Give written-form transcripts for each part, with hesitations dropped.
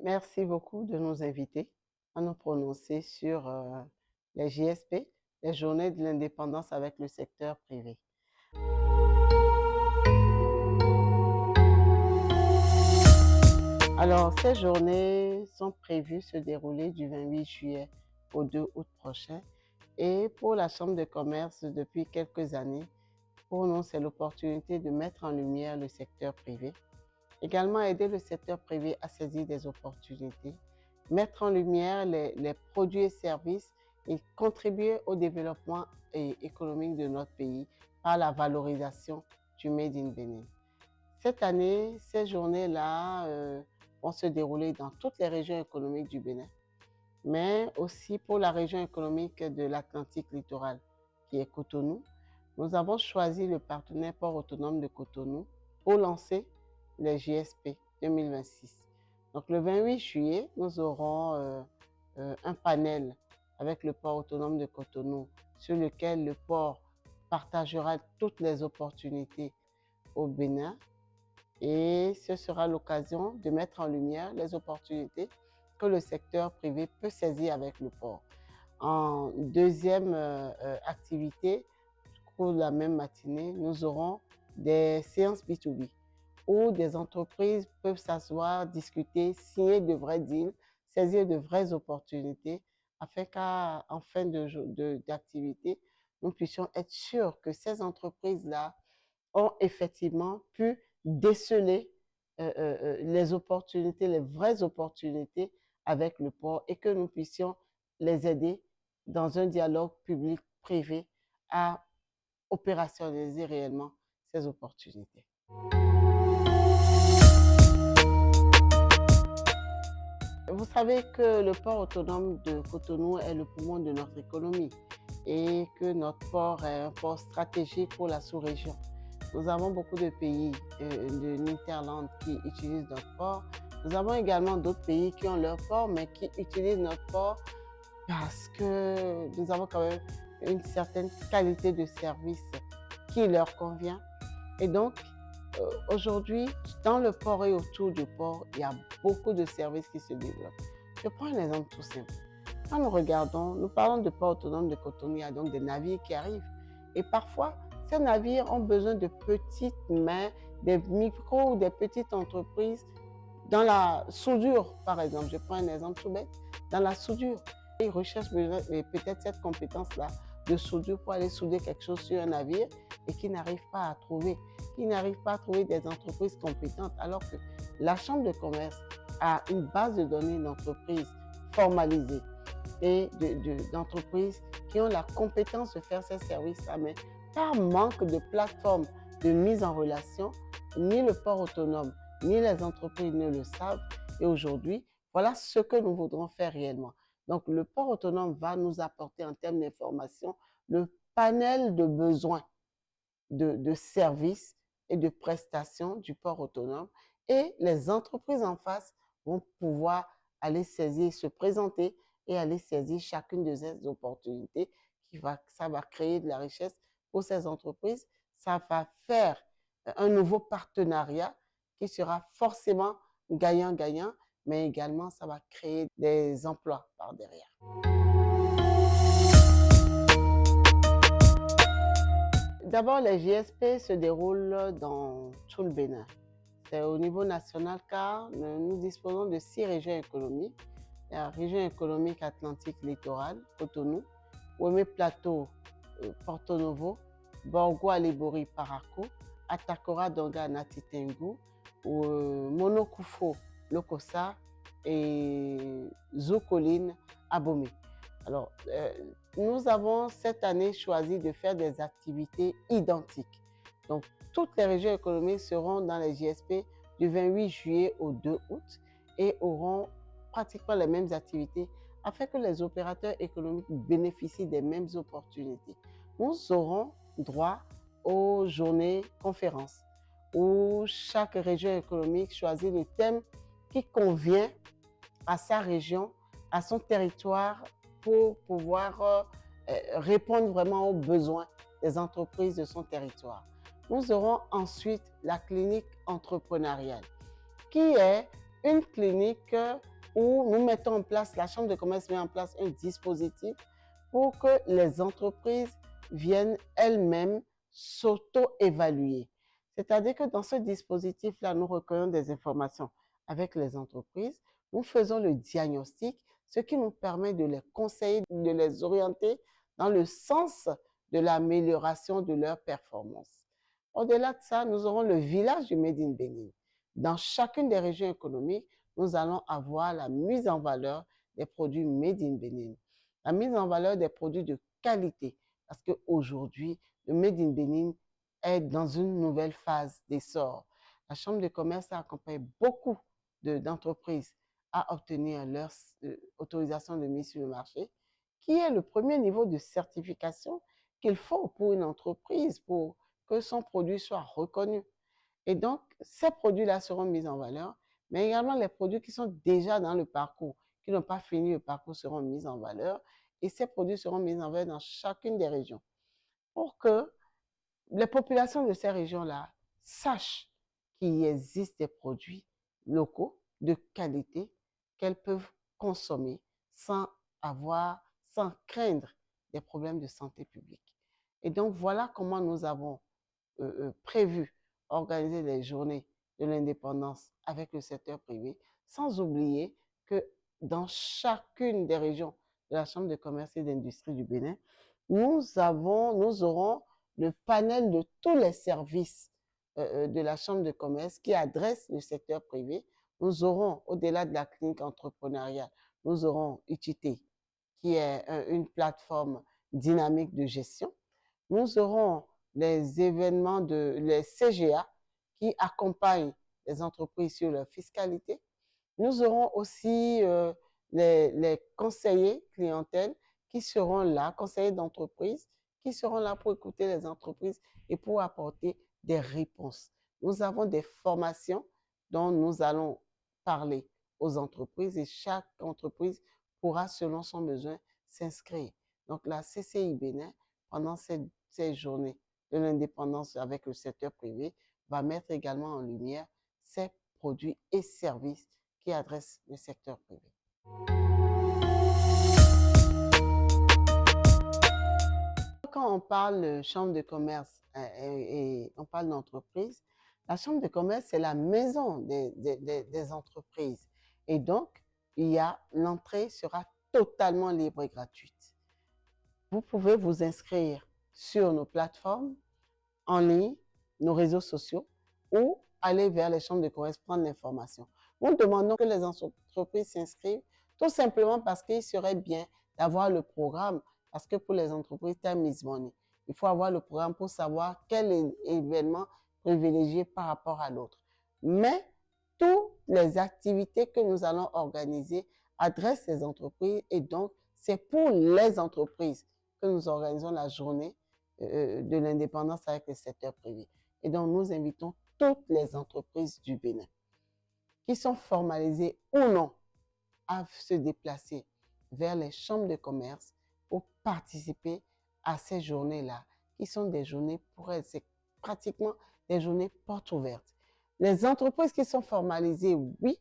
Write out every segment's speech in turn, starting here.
Merci beaucoup de nous inviter à nous prononcer sur les JSP, les Journées de l'indépendance avec le secteur privé. Alors, ces journées sont prévues se dérouler du 28 juillet au 2 août prochain. Et pour la Chambre de commerce, depuis quelques années, pour nous, c'est l'opportunité de mettre en lumière le secteur privé. Également, aider le secteur privé à saisir des opportunités, mettre en lumière les produits et services et contribuer au développement économique de notre pays par la valorisation du Made in Bénin. Cette année, ces journées-là vont se dérouler dans toutes les régions économiques du Bénin, mais aussi pour la région économique de l'Atlantique littoral, qui est Cotonou. Nous avons choisi le partenaire port autonome de Cotonou pour lancer les JSP 2026. Donc le 28 juillet, nous aurons un panel avec le port autonome de Cotonou sur lequel le port partagera toutes les opportunités au Bénin et ce sera l'occasion de mettre en lumière les opportunités que le secteur privé peut saisir avec le port. En deuxième activité, au cours de la même matinée, nous aurons des séances B2B où des entreprises peuvent s'asseoir, discuter, signer de vrais deals, saisir de vraies opportunités afin qu'en fin d'activité, nous puissions être sûrs que ces entreprises-là ont effectivement pu déceler les opportunités, les vraies opportunités avec le port et que nous puissions les aider dans un dialogue public-privé à opérationnaliser réellement ces opportunités. Vous savez que le port autonome de Cotonou est le poumon de notre économie et que notre port est un port stratégique pour la sous-région. Nous avons beaucoup de pays de l'Interland qui utilisent notre port. Nous avons également d'autres pays qui ont leur port, mais qui utilisent notre port parce que nous avons quand même une certaine qualité de service qui leur convient. Et donc, aujourd'hui, dans le port et autour du port, il y a beaucoup de services qui se développent. Je prends un exemple tout simple. Quand nous regardons, nous parlons de port autonome de Cotonou, il y a donc des navires qui arrivent. Et parfois, ces navires ont besoin de petites mains, des micros ou des petites entreprises dans la soudure, par exemple. Je prends un exemple tout bête. Dans la soudure, ils recherchent peut-être cette compétence-là de soudure pour aller souder quelque chose sur un navire et qui n'arrivent pas à trouver. Qui n'arrivent pas à trouver des entreprises compétentes alors que la Chambre de commerce a une base de données d'entreprises formalisées et d'entreprises qui ont la compétence de faire ces services-là, mais par manque de plateforme de mise en relation, ni le port autonome, ni les entreprises ne le savent. Et aujourd'hui, voilà ce que nous voudrons faire réellement. Donc, le port autonome va nous apporter en termes d'information le panel de besoins de services et de prestations du port autonome. Et les entreprises en face vont pouvoir aller saisir, se présenter et aller saisir chacune de ces opportunités. Ça va créer de la richesse pour ces entreprises. Ça va faire un nouveau partenariat qui sera forcément gagnant-gagnant, mais également ça va créer des emplois par derrière. D'abord, les JSP se déroulent dans tout le Bénin. C'est au niveau national car nous disposons de 6 régions économiques. La région économique Atlantique littorale, Cotonou, Ouémé Plateau, Porto Novo, Borgo Alibori Parakou, Atakora Donga Natitengu, Monokufo Lokossa et Zoukoline Abomey. Alors, nous avons cette année choisi de faire des activités identiques. Donc, toutes les régions économiques seront dans les JSP du 28 juillet au 2 août et auront pratiquement les mêmes activités afin que les opérateurs économiques bénéficient des mêmes opportunités. Nous aurons droit aux journées conférences où chaque région économique choisit le thème qui convient à sa région, à son territoire pour pouvoir répondre vraiment aux besoins des entreprises de son territoire. Nous aurons ensuite la clinique entrepreneuriale, qui est une clinique où nous mettons en place, la Chambre de commerce met en place un dispositif pour que les entreprises viennent elles-mêmes s'auto-évaluer. C'est-à-dire que dans ce dispositif-là, nous recueillons des informations avec les entreprises, nous faisons le diagnostic, ce qui nous permet de les conseiller, de les orienter dans le sens de l'amélioration de leur performance. Au-delà de ça, nous aurons le village du Made in Bénin. Dans chacune des régions économiques, nous allons avoir la mise en valeur des produits Made in Bénin, la mise en valeur des produits de qualité, parce qu'aujourd'hui, le Made in Bénin est dans une nouvelle phase d'essor. La Chambre de commerce a accompagné beaucoup d'entreprises à obtenir leur autorisation de mise sur le marché, qui est le premier niveau de certification qu'il faut pour une entreprise pour que son produit soit reconnu. Et donc, ces produits-là seront mis en valeur, mais également les produits qui sont déjà dans le parcours, qui n'ont pas fini le parcours, seront mis en valeur. Et ces produits seront mis en valeur dans chacune des régions pour que les populations de ces régions-là sachent qu'il existe des produits locaux de qualité qu'elles peuvent consommer sans craindre des problèmes de santé publique. Et donc, voilà comment nous avons prévu organiser les journées de l'indépendance avec le secteur privé, sans oublier que dans chacune des régions de la Chambre de commerce et d'industrie du Bénin, nous aurons le panel de tous les services de la Chambre de commerce qui adressent le secteur privé. Nous aurons, au-delà de la clinique entrepreneuriale, nous aurons UTT, qui est une plateforme dynamique de gestion. Nous aurons les événements les CGA qui accompagnent les entreprises sur leur fiscalité. Nous aurons aussi les conseillers clientèle qui seront là, conseillers d'entreprise, qui seront là pour écouter les entreprises et pour apporter des réponses. Nous avons des formations dont nous allons parler aux entreprises et chaque entreprise pourra, selon son besoin, s'inscrire. Donc, la CCI Bénin, pendant ces journées de l'indépendance avec le secteur privé, va mettre également en lumière ces produits et services qui adressent le secteur privé. Quand on parle de chambre de commerce et on parle d'entreprise, la chambre de commerce, c'est la maison des entreprises. Et donc, l'entrée sera totalement libre et gratuite. Vous pouvez vous inscrire sur nos plateformes en ligne, nos réseaux sociaux, ou aller vers les chambres de commerce prendre l'information. Nous demandons que les entreprises s'inscrivent tout simplement parce qu'il serait bien d'avoir le programme, parce que pour les entreprises, time is money. Il faut avoir le programme pour savoir quel événement privilégier par rapport à l'autre. Mais toutes les activités que nous allons organiser adressent les entreprises et donc c'est pour les entreprises que nous organisons la journée de l'indépendance avec le secteur privé. Et donc, nous invitons toutes les entreprises du Bénin qui sont formalisées ou non à se déplacer vers les chambres de commerce pour participer à ces journées-là, qui sont des journées pour elles, c'est pratiquement des journées portes ouvertes. Les entreprises qui sont formalisées, oui,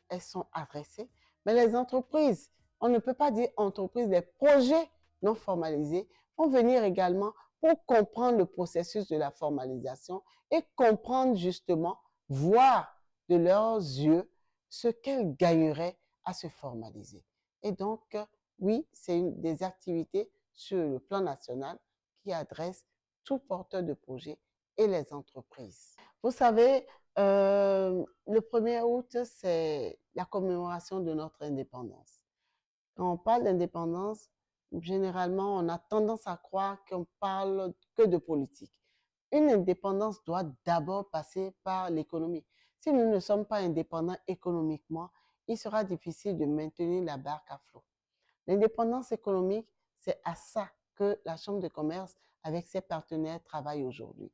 elles sont adressées, mais les entreprises, on ne peut pas dire entreprises, les projets non formalisés vont venir également pour comprendre le processus de la formalisation et comprendre justement, voir de leurs yeux ce qu'elles gagneraient à se formaliser. Et donc, oui, c'est des activités sur le plan national qui adressent tout porteur de projet et les entreprises. Vous savez, le 1er août, c'est la commémoration de notre indépendance. Quand on parle d'indépendance, généralement, on a tendance à croire qu'on parle que de politique. Une indépendance doit d'abord passer par l'économie. Si nous ne sommes pas indépendants économiquement, il sera difficile de maintenir la barque à flot. L'indépendance économique, c'est à ça que la Chambre de commerce, avec ses partenaires, travaille aujourd'hui.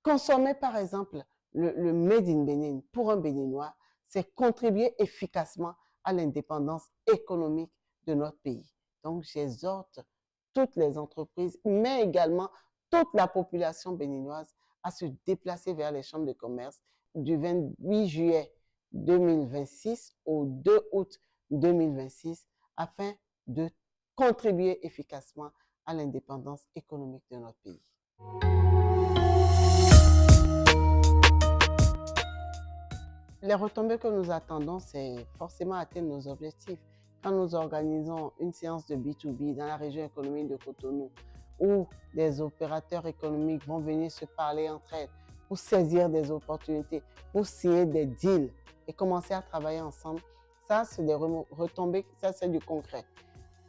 Consommer, par exemple, le Made in Bénin pour un Béninois, c'est contribuer efficacement à l'indépendance économique de notre pays. Donc, j'exhorte toutes les entreprises, mais également toute la population béninoise à se déplacer vers les chambres de commerce du 28 juillet 2026 au 2 août 2026 afin de contribuer efficacement à l'indépendance économique de notre pays. Les retombées que nous attendons, c'est forcément atteindre nos objectifs. Quand nous organisons une séance de B2B dans la région économique de Cotonou, où des opérateurs économiques vont venir se parler entre elles pour saisir des opportunités, pour signer des deals et commencer à travailler ensemble, ça, c'est des retombées, ça, c'est du concret.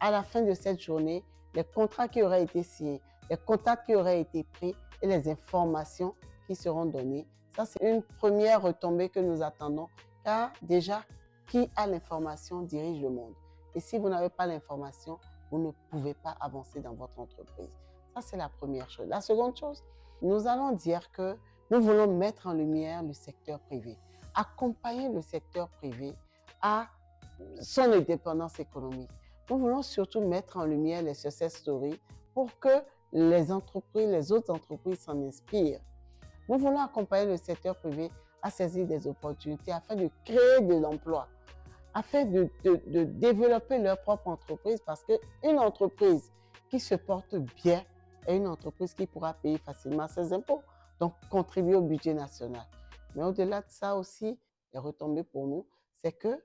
À la fin de cette journée, les contrats qui auraient été signés, les contacts qui auraient été pris et les informations qui seront données, ça, c'est une première retombée que nous attendons, car déjà, qui a l'information dirige le monde. Et si vous n'avez pas l'information, vous ne pouvez pas avancer dans votre entreprise. Ça, c'est la première chose. La seconde chose, nous allons dire que nous voulons mettre en lumière le secteur privé, accompagner le secteur privé à son indépendance économique. Nous voulons surtout mettre en lumière les success stories pour que les entreprises, les autres entreprises s'en inspirent. Nous voulons accompagner le secteur privé à saisir des opportunités afin de créer de l'emploi, afin de développer leur propre entreprise, parce qu'une entreprise qui se porte bien est une entreprise qui pourra payer facilement ses impôts, donc contribuer au budget national. Mais au-delà de ça aussi, les retombées pour nous, c'est que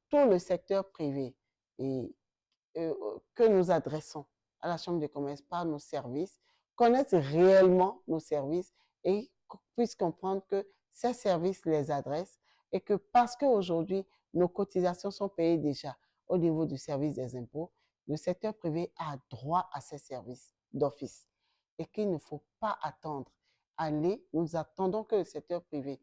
tout le secteur privé que nous adressons à la Chambre de commerce par nos services, connaissent réellement nos services et puissent comprendre que ces services les adressent et que parce qu'aujourd'hui, nos cotisations sont payées déjà au niveau du service des impôts, le secteur privé a droit à ces services d'office et qu'il ne faut pas attendre. Nous attendons que le secteur privé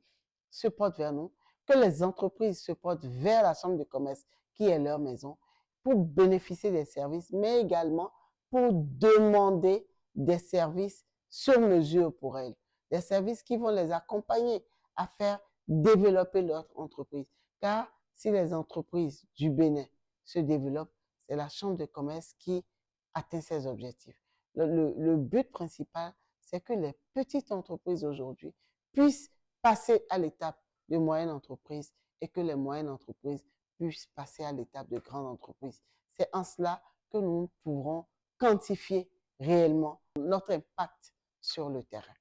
se porte vers nous, que les entreprises se portent vers la Chambre de commerce qui est leur maison pour bénéficier des services, mais également pour demander des services sur mesure pour elles, des services qui vont les accompagner à faire développer leur entreprise. Car si les entreprises du Bénin se développent, c'est la Chambre de commerce qui atteint ses objectifs. Le but principal, c'est que les petites entreprises aujourd'hui puissent passer à l'étape de moyenne entreprise et que les moyennes entreprises puissent passer à l'étape de grande entreprise. C'est en cela que nous pourrons quantifier réellement notre impact sur le terrain.